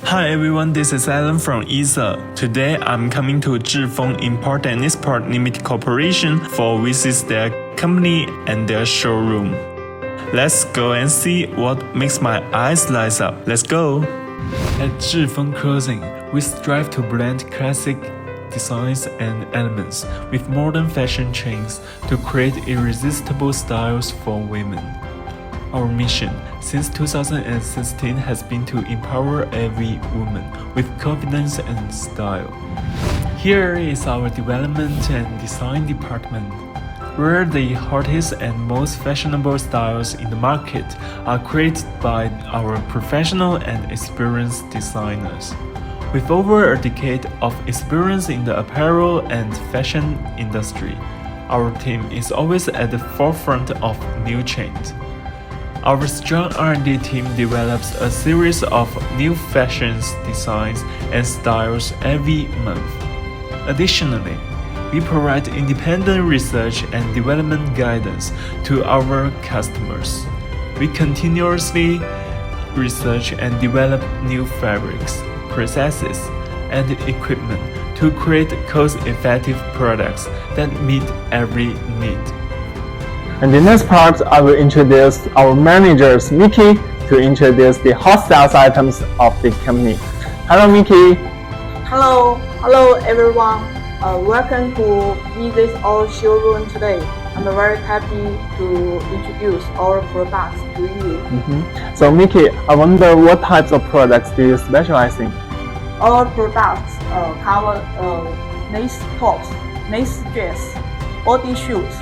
Hi everyone, this is Alan from ESA. Today I'm coming to ZHIFENG Import and Export Limited Corporation for visit their company and their showroom. Let's go and see what makes my eyes light up. Let's go! At ZHIFENG Clothing, we strive to blend classic designs and elements with modern fashion trends to create irresistible styles for women. Our mission since 2016 has been to empower every woman with confidence and style. Here is our development and design department, where the hottest and most fashionable styles in the market are created by our professional and experienced designers. With over a decade of experience in the apparel and fashion industry, our team is always at the forefront of new trends. Our strong R&D team develops a series of new fashions, designs, and styles every month. Additionally, we provide independent research and development guidance to our customers. We continuously research and develop new fabrics, processes, and equipment to create cost-effective products that meet every need. In the next part, I will introduce our managers, Mickey, to introduce the hot sales items of the company. Hello, Mickey. Hello everyone. Welcome to visit our showroom today. I'm very happy to introduce our products to you. So, Mickey, I wonder what types of products do you specialize in? Our products cover lace tops, lace dress, body suits,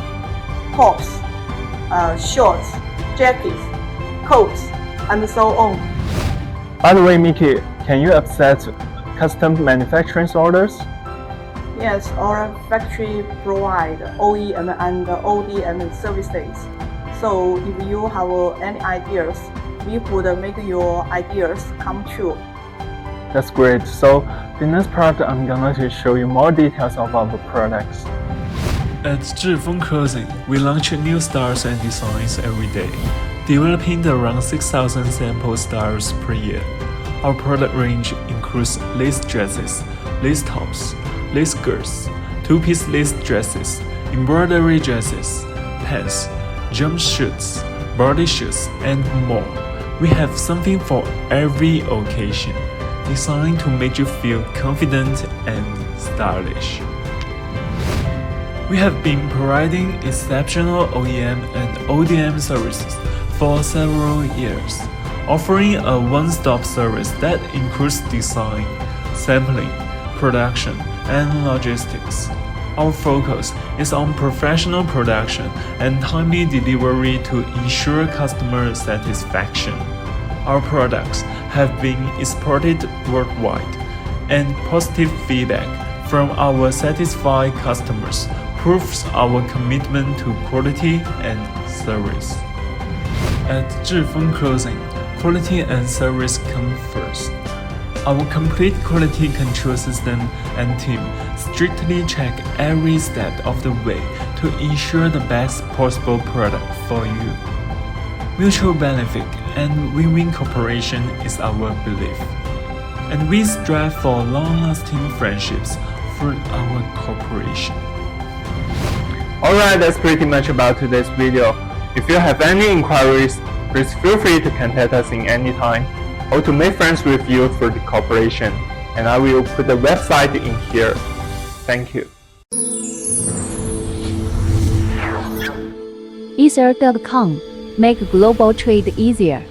tops, shorts, jackets, coats, and so on. By the way, Mickey, can you accept custom manufacturing orders? Yes, our factory provide OEM and ODM services. So if you have any ideas, we could make your ideas come true. That's great. So the next part, I'm going to show you more details of our products. At ZHIFENG Clothing, we launch new styles and designs every day, developing around 6,000 sample styles per year. Our product range includes lace dresses, lace tops, lace skirts, two-piece lace dresses, embroidery dresses, pants, jumpsuits, body suits, and more. We have something for every occasion, designed to make you feel confident and stylish. We have been providing exceptional OEM and ODM services for several years, offering a one-stop service that includes design, sampling, production, and logistics. Our focus is on professional production and timely delivery to ensure customer satisfaction. Our products have been exported worldwide, and positive feedback from our satisfied customers proves our commitment to quality and service. At ZHIFENG Clothing, quality and service come first. Our complete quality control system and team strictly check every step of the way to ensure the best possible product for you. Mutual benefit and win-win cooperation is our belief, and we strive for long-lasting friendships for our corporation. Alright, that's pretty much about today's video. If you have any inquiries, please feel free to contact us in any time or to make friends with you for the corporation, and I will put the website in here. Thank you. ESA.com. Make global trade easier.